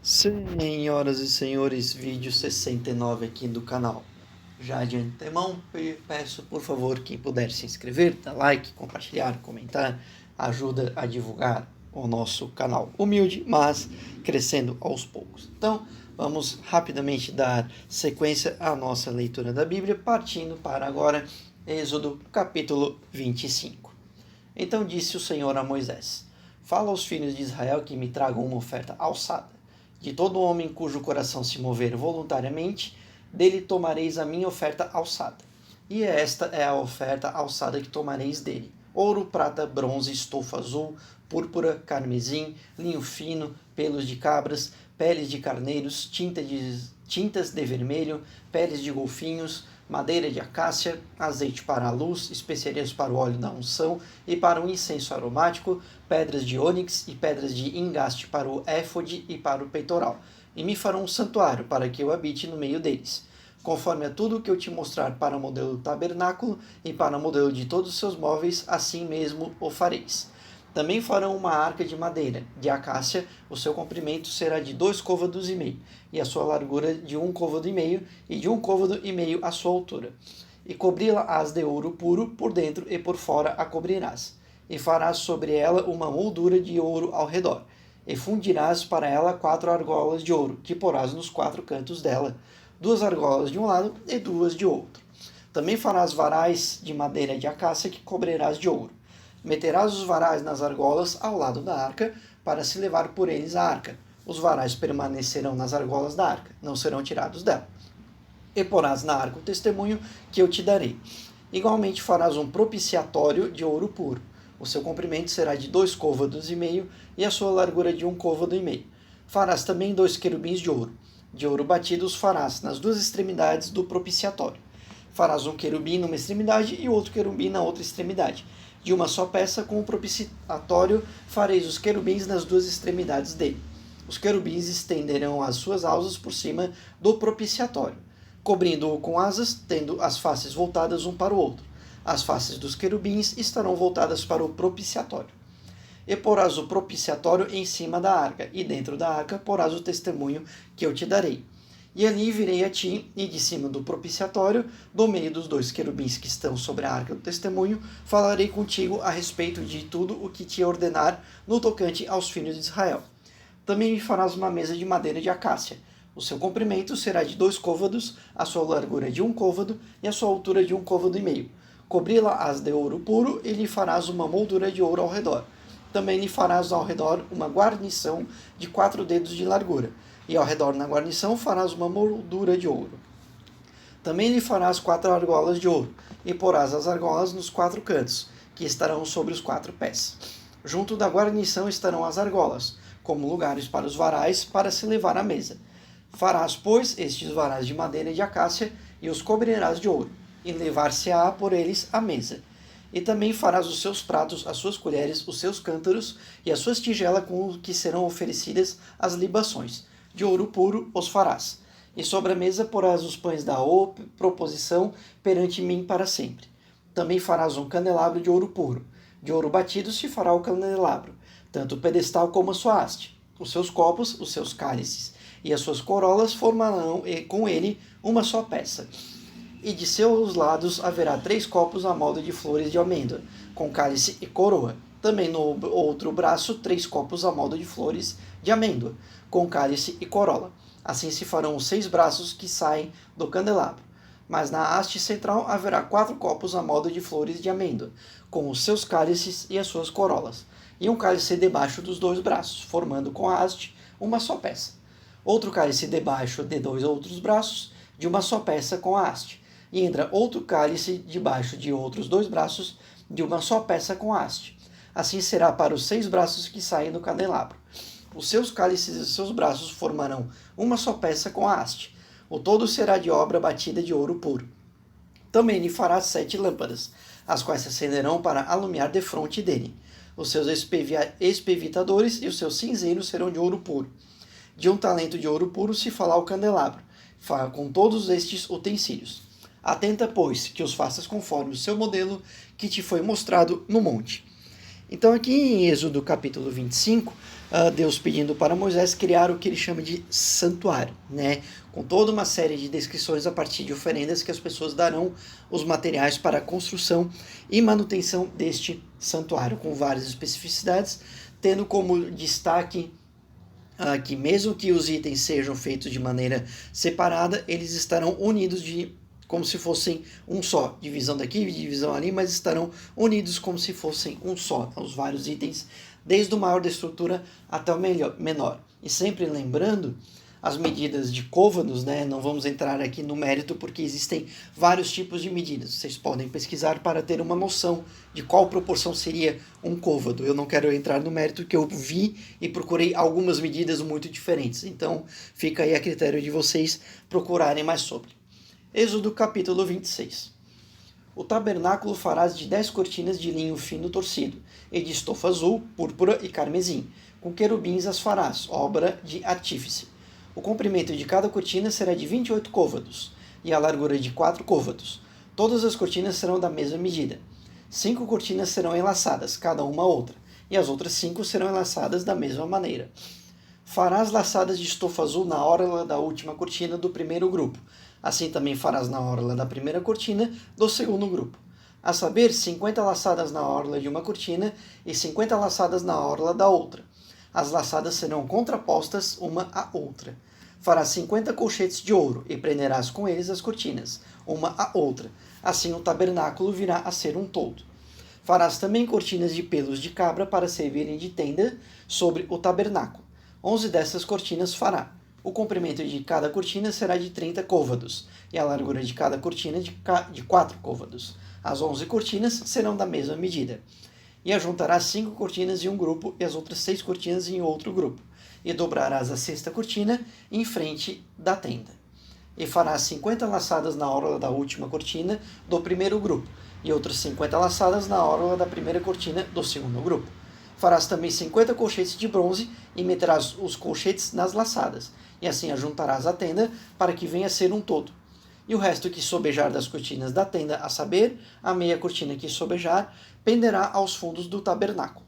Senhoras e senhores, vídeo 69 aqui do canal. Já de antemão, peço por favor quem puder se inscrever, dar like, compartilhar, comentar, ajuda a divulgar o nosso canal. Humilde, mas crescendo aos poucos. Então, vamos rapidamente dar sequência à nossa leitura da Bíblia, partindo para agora Êxodo capítulo 25. Então disse o Senhor a Moisés: Fala aos filhos de Israel que me tragam uma oferta alçada. De todo homem cujo coração se mover voluntariamente, dele tomareis a minha oferta alçada. E esta é a oferta alçada que tomareis dele: ouro, prata, bronze, estofa azul, púrpura, carmesim, linho fino, pelos de cabras, peles de carneiros, tintas de vermelho, peles de golfinhos, madeira de acácia, azeite para a luz, especiarias para o óleo da unção e para o incenso aromático, pedras de ônix e pedras de engaste para o éfode e para o peitoral. E me farão um santuário para que eu habite no meio deles. Conforme a tudo que eu te mostrar para o modelo do tabernáculo e para o modelo de todos os seus móveis, assim mesmo o fareis. Também farão uma arca de madeira, de acácia, o seu comprimento será de 2,5 côvados, e a sua largura de 1,5 côvado, e de 1,5 côvado a sua altura. E cobri-la-ás de ouro puro, por dentro e por fora a cobrirás. E farás sobre ela uma moldura de ouro ao redor. E fundirás para ela 4 argolas de ouro, que porás nos 4 cantos dela, 2 argolas de um lado e 2 de outro. Também farás varais de madeira de acácia que cobrirás de ouro. Meterás os varais nas argolas ao lado da arca, para se levar por eles a arca. Os varais permanecerão nas argolas da arca, não serão tirados dela. E porás na arca o testemunho que eu te darei. Igualmente farás um propiciatório de ouro puro. O seu comprimento será de 2,5 côvados e a sua largura de 1,5 côvado. Farás também 2 querubins de ouro. De ouro batido os farás nas 2 extremidades do propiciatório. Farás um querubim numa extremidade e outro querubim na outra extremidade. De uma só peça, com o propiciatório, fareis os querubins nas 2 extremidades dele. Os querubins estenderão as suas asas por cima do propiciatório, cobrindo-o com asas, tendo as faces voltadas um para o outro. As faces dos querubins estarão voltadas para o propiciatório. E porás o propiciatório em cima da arca, e dentro da arca porás o testemunho que eu te darei. E ali virei a ti, e de cima do propiciatório, do meio dos 2 querubins que estão sobre a arca do testemunho, falarei contigo a respeito de tudo o que te ordenar no tocante aos filhos de Israel. Também me farás uma mesa de madeira de acácia. O seu comprimento será de 2 côvados, a sua largura de 1 côvado e a sua altura de 1,5 côvado. Cobri-la-ás de ouro puro e lhe farás uma moldura de ouro ao redor. Também lhe farás ao redor uma guarnição de 4 dedos de largura, e ao redor na guarnição farás uma moldura de ouro. Também lhe farás 4 argolas de ouro, e porás as argolas nos 4 cantos, que estarão sobre os 4 pés. Junto da guarnição estarão as argolas, como lugares para os varais, para se levar à mesa. Farás, pois, estes varais de madeira de acácia, e os cobrirás de ouro, e levar-se-á por eles à mesa. E também farás os seus pratos, as suas colheres, os seus cântaros, e as suas tigelas com que serão oferecidas as libações. De ouro puro os farás. E sobre a mesa porás os pães da proposição perante mim para sempre. Também farás um candelabro de ouro puro. De ouro batido se fará o candelabro, tanto o pedestal como a sua haste. Os seus copos, os seus cálices e as suas corolas formarão com ele uma só peça. E de seus lados haverá 3 copos à moda de flores de amêndoa, com cálice e coroa. Também no outro braço 3 copos à moda de flores de amêndoa, com cálice e corola. Assim se farão os 6 braços que saem do candelabro. Mas na haste central haverá 4 copos à moda de flores de amêndoa, com os seus cálices e as suas corolas, e um cálice debaixo dos 2 braços, formando com a haste uma só peça. Outro cálice debaixo de 2 outros braços, de uma só peça com a haste. E entra outro cálice debaixo de outros 2 braços, de uma só peça com a haste. Assim será para os 6 braços que saem do candelabro. Os seus cálices e os seus braços formarão uma só peça com a haste. O todo será de obra batida de ouro puro. Também lhe farás 7 lâmpadas, as quais se acenderão para alumiar defronte dele. Os seus espevitadores e os seus cinzeiros serão de ouro puro. De 1 talento de ouro puro se fará o candelabro, com todos estes utensílios. Atenta, pois, que os faças conforme o seu modelo que te foi mostrado no monte. Então aqui em Êxodo capítulo 25, Deus pedindo para Moisés criar o que ele chama de santuário, né? Com toda uma série de descrições a partir de oferendas que as pessoas darão os materiais para a construção e manutenção deste santuário, com várias especificidades, tendo como destaque que mesmo que os itens sejam feitos de maneira separada, eles estarão unidos como se fossem um só. Divisão daqui, divisão ali, mas estarão unidos como se fossem um só. Os vários itens, desde o maior da estrutura até o menor. E sempre lembrando as medidas de côvados, né? Não vamos entrar aqui no mérito porque existem vários tipos de medidas. Vocês podem pesquisar para ter uma noção de qual proporção seria um côvado. Eu não quero entrar no mérito que eu vi e procurei algumas medidas muito diferentes. Então fica aí a critério de vocês procurarem mais sobre. Êxodo capítulo 26. O tabernáculo farás de 10 cortinas de linho fino torcido, e de estofa azul, púrpura e carmesim. Com querubins as farás, obra de artífice. O comprimento de cada cortina será de 28 côvados, e a largura de 4 côvados. Todas as cortinas serão da mesma medida. 5 cortinas serão enlaçadas, cada uma a outra, e as outras 5 serão enlaçadas da mesma maneira. Farás laçadas de estofa azul na orla da última cortina do primeiro grupo. Assim também farás na orla da primeira cortina do segundo grupo. A saber, 50 laçadas na orla de uma cortina e 50 laçadas na orla da outra. As laçadas serão contrapostas uma à outra. Farás 50 colchetes de ouro e prenderás com eles as cortinas, uma à outra. Assim o tabernáculo virá a ser um todo. Farás também cortinas de pelos de cabra para servirem de tenda sobre o tabernáculo. 11 dessas cortinas fará. O comprimento de cada cortina será de 30 côvados, e a largura de cada cortina de 4 côvados. As 11 cortinas serão da mesma medida. E ajuntarás 5 cortinas em um grupo e as outras 6 cortinas em outro grupo. E dobrarás a sexta cortina em frente da tenda. E farás 50 laçadas na orla da última cortina do primeiro grupo, e outras 50 laçadas na orla da primeira cortina do segundo grupo. Farás também 50 colchetes de bronze e meterás os colchetes nas laçadas, e assim ajuntarás a tenda para que venha a ser um todo. E o resto que sobejar das cortinas da tenda, a saber, a meia cortina que sobejar, penderá aos fundos do tabernáculo.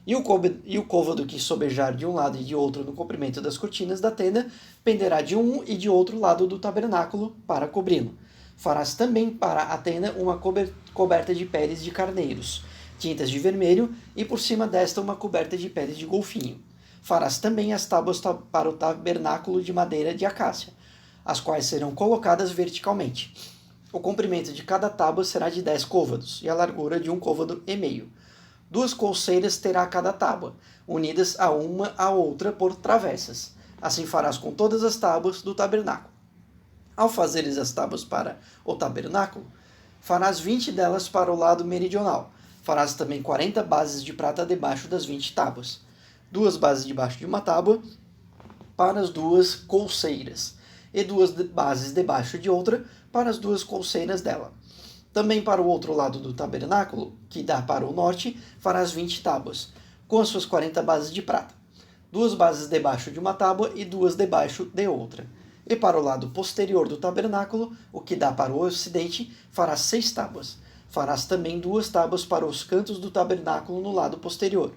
E o côvado que sobejar de um lado e de outro no comprimento das cortinas da tenda, penderá de um e de outro lado do tabernáculo para cobri-lo. Farás também para a tenda uma coberta de peles de carneiros, tintas de vermelho, e por cima desta uma coberta de peles de golfinho. Farás também as tábuas para o tabernáculo de madeira de acácia, as quais serão colocadas verticalmente. O comprimento de cada tábua será de 10 côvados, e a largura de 1,5 côvado. 2 colseiras terá cada tábua, unidas a uma à outra por travessas. Assim farás com todas as tábuas do tabernáculo. Ao fazeres as tábuas para o tabernáculo, farás 20 delas para o lado meridional. Farás também 40 bases de prata debaixo das 20 tábuas. 2 bases debaixo de uma tábua para as 2 colseiras, e 2 bases debaixo de outra para as 2 colseiras dela. Também para o outro lado do tabernáculo, que dá para o norte, farás 20 tábuas, com as suas 40 bases de prata. 2 bases debaixo de uma tábua e 2 debaixo de outra. E para o lado posterior do tabernáculo, o que dá para o ocidente, farás 6 tábuas. Farás também 2 tábuas para os cantos do tabernáculo no lado posterior.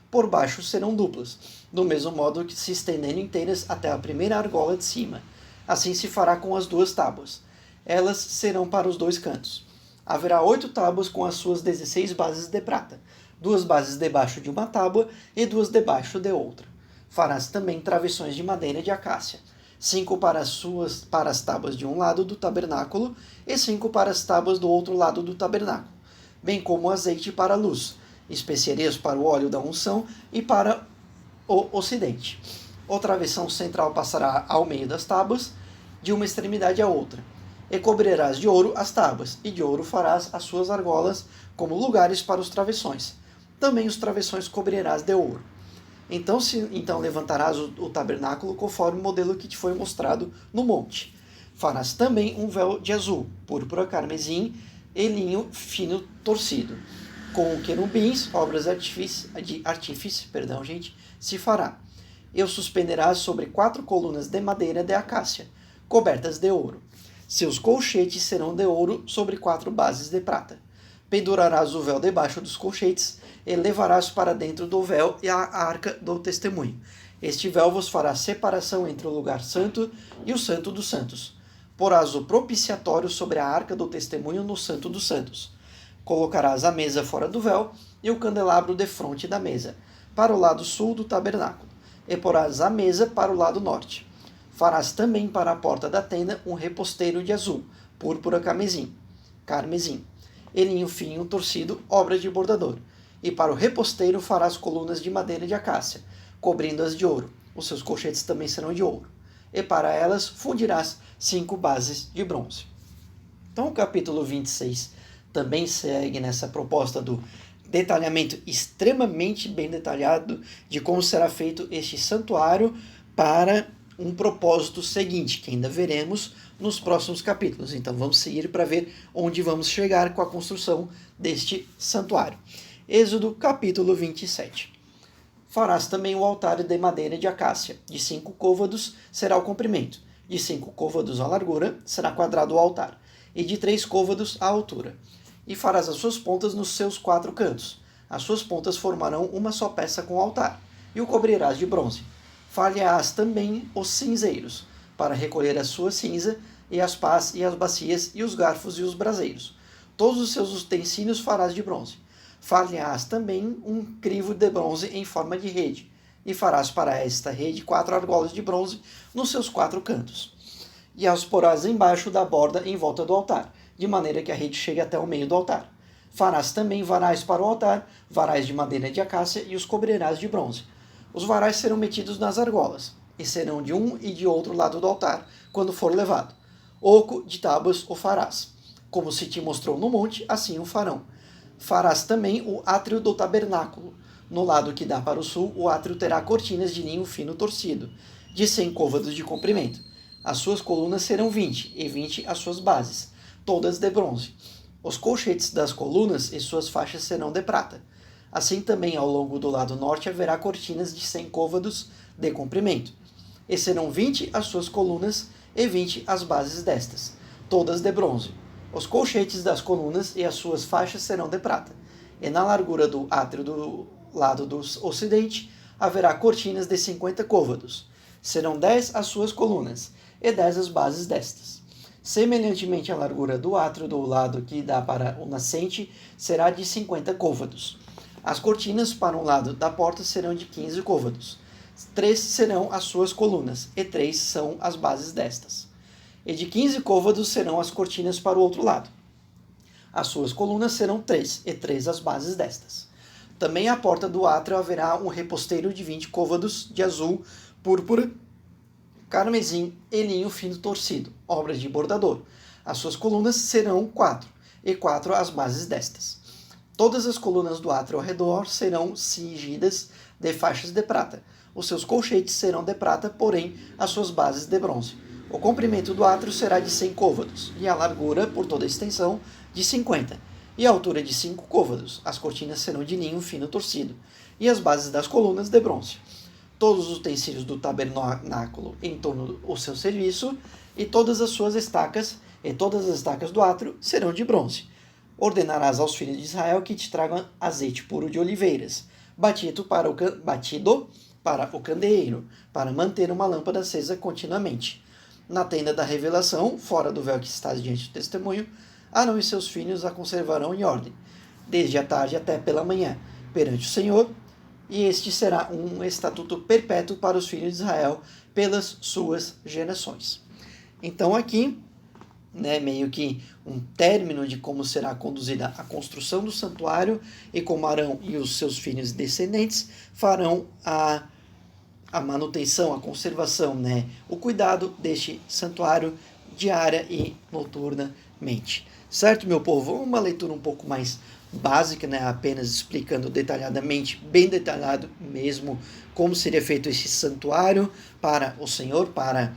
Por baixo serão duplas, do mesmo modo que se estendendo inteiras até a primeira argola de cima. Assim se fará com as 2 tábuas. Elas serão para os 2 cantos. Haverá 8 tábuas com as suas 16 bases de prata, 2 bases debaixo de uma tábua e 2 debaixo de outra. Farás também travessões de madeira de acácia, 5 para as tábuas de um lado do tabernáculo e 5 para as tábuas do outro lado do tabernáculo, bem como azeite para a luz, especiarias para o óleo da unção e para o ocidente. O travessão central passará ao meio das tábuas, de uma extremidade à outra. E cobrirás de ouro as tábuas, e de ouro farás as suas argolas como lugares para os travessões. Também os travessões cobrirás de ouro. Então levantarás o tabernáculo conforme o modelo que te foi mostrado no monte. Farás também um véu de azul, púrpura, carmesim e linho fino torcido. Com querubins, obras de artífice, se fará. E o suspenderás sobre 4 colunas de madeira de acácia, cobertas de ouro. Seus colchetes serão de ouro sobre 4 bases de prata. Pendurarás o véu debaixo dos colchetes, e levarás para dentro do véu e a arca do testemunho. Este véu vos fará separação entre o lugar santo e o santo dos santos. Porás o propiciatório sobre a arca do testemunho no santo dos santos. Colocarás a mesa fora do véu e o candelabro defronte da mesa, para o lado sul do tabernáculo, e porás a mesa para o lado norte. Farás também para a porta da tenda um reposteiro de azul, púrpura carmesim, e linho fino torcido, obra de bordador. E para o reposteiro farás colunas de madeira de acácia, cobrindo-as de ouro. Os seus colchetes também serão de ouro. E para elas fundirás 5 bases de bronze. Então o capítulo 26 também segue nessa proposta do detalhamento extremamente bem detalhado de como será feito este santuário para um propósito seguinte, que ainda veremos nos próximos capítulos. Então vamos seguir para ver onde vamos chegar com a construção deste santuário. Êxodo capítulo 27. Farás também o altar de madeira de acácia, de 5 côvados será o comprimento, de 5 côvados a largura será quadrado o altar, e de 3 côvados a altura. E farás as suas pontas nos seus 4 cantos. As suas pontas formarão uma só peça com o altar, e o cobrirás de bronze. Falharás também os cinzeiros, para recolher a sua cinza, e as pás, e as bacias, e os garfos, e os braseiros. Todos os seus utensílios farás de bronze. Falharás também um crivo de bronze em forma de rede, e farás para esta rede 4 argolas de bronze nos seus 4 cantos. E as porás embaixo da borda em volta do altar, de maneira que a rede chegue até o meio do altar. Farás também varais para o altar, varais de madeira de acácia, e os cobrirás de bronze. Os varais serão metidos nas argolas, e serão de um e de outro lado do altar, quando for levado. Oco de tábuas o farás. Como se te mostrou no monte, assim o farão. Farás também o átrio do tabernáculo. No lado que dá para o sul, o átrio terá cortinas de linho fino torcido, de 100 côvados de comprimento. As suas colunas serão 20, e 20 as suas bases, todas de bronze. Os colchetes das colunas e suas faixas serão de prata. Assim também ao longo do lado norte haverá cortinas de 100 côvados de comprimento. E serão 20 as suas colunas e 20 as bases destas, todas de bronze. Os colchetes das colunas e as suas faixas serão de prata. E na largura do átrio do lado do ocidente haverá cortinas de 50 côvados. Serão 10 as suas colunas e 10 as bases destas. Semelhantemente, a largura do átrio do lado que dá para o nascente será de 50 côvados. As cortinas para um lado da porta serão de 15 côvados. 3 serão as suas colunas, e 3 são as bases destas. E de 15 côvados serão as cortinas para o outro lado. As suas colunas serão 3, e 3 as bases destas. Também à porta do átrio haverá um reposteiro de 20 côvados de azul, púrpura, carmesim e linho fino torcido, obras de bordador. As suas colunas serão 4, e 4 as bases destas. Todas as colunas do átrio ao redor serão cingidas de faixas de prata. Os seus colchetes serão de prata, porém as suas bases de bronze. O comprimento do átrio será de 100 côvados, e a largura, por toda a extensão, de 50, e a altura de 5 côvados. As cortinas serão de linho fino torcido, e as bases das colunas de bronze. Todos os utensílios do tabernáculo em torno do seu serviço, e todas as suas estacas, e todas as estacas do átrio serão de bronze. Ordenarás aos filhos de Israel que te tragam azeite puro de oliveiras, batido para o candeeiro, para manter uma lâmpada acesa continuamente. Na tenda da revelação, fora do véu que estás diante do testemunho, Arão e seus filhos a conservarão em ordem, desde a tarde até pela manhã, perante o Senhor, e este será um estatuto perpétuo para os filhos de Israel pelas suas gerações. Então aqui, meio que um término de como será conduzida a construção do santuário e como Arão e os seus filhos descendentes farão a manutenção, a conservação, o cuidado deste santuário diária e noturnamente. Certo, meu povo? Uma leitura um pouco mais básica, apenas explicando detalhadamente, bem detalhado mesmo, como seria feito esse santuário para o Senhor, para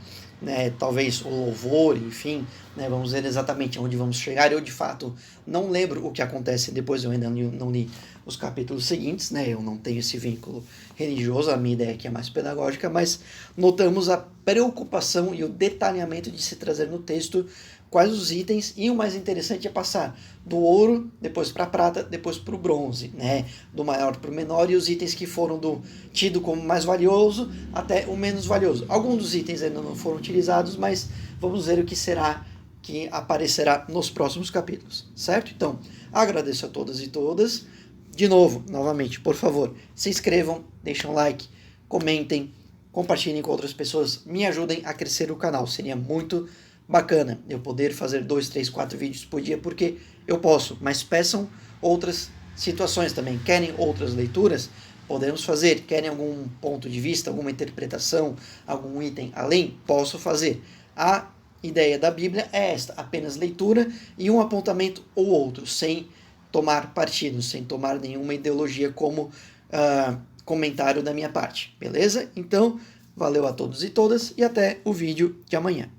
talvez o louvor, enfim, vamos ver exatamente onde vamos chegar. Eu, de fato, não lembro o que acontece depois, eu ainda não li os capítulos seguintes, eu não tenho esse vínculo religioso, a minha ideia aqui é mais pedagógica, mas notamos preocupação e o detalhamento de se trazer no texto quais os itens, e o mais interessante é passar do ouro, depois para a prata, depois para o bronze, né? Do maior para o menor, e os itens que foram do tido como mais valioso até o menos valioso. Alguns dos itens ainda não foram utilizados, mas vamos ver o que será que aparecerá nos próximos capítulos, certo? Então, agradeço a todas e todas. De novo, novamente, por favor, se inscrevam, deixem um like, comentem, compartilhem com outras pessoas, me ajudem a crescer o canal. Seria muito bacana eu poder fazer 2, 3, 4 vídeos por dia, porque eu posso, mas peçam outras situações também. Querem outras leituras? Podemos fazer. Querem algum ponto de vista, alguma interpretação, algum item além? Posso fazer. A ideia da Bíblia é esta, apenas leitura e um apontamento ou outro, sem tomar partido, sem tomar nenhuma ideologia como comentário da minha parte, beleza? Então, valeu a todos e todas e até o vídeo de amanhã.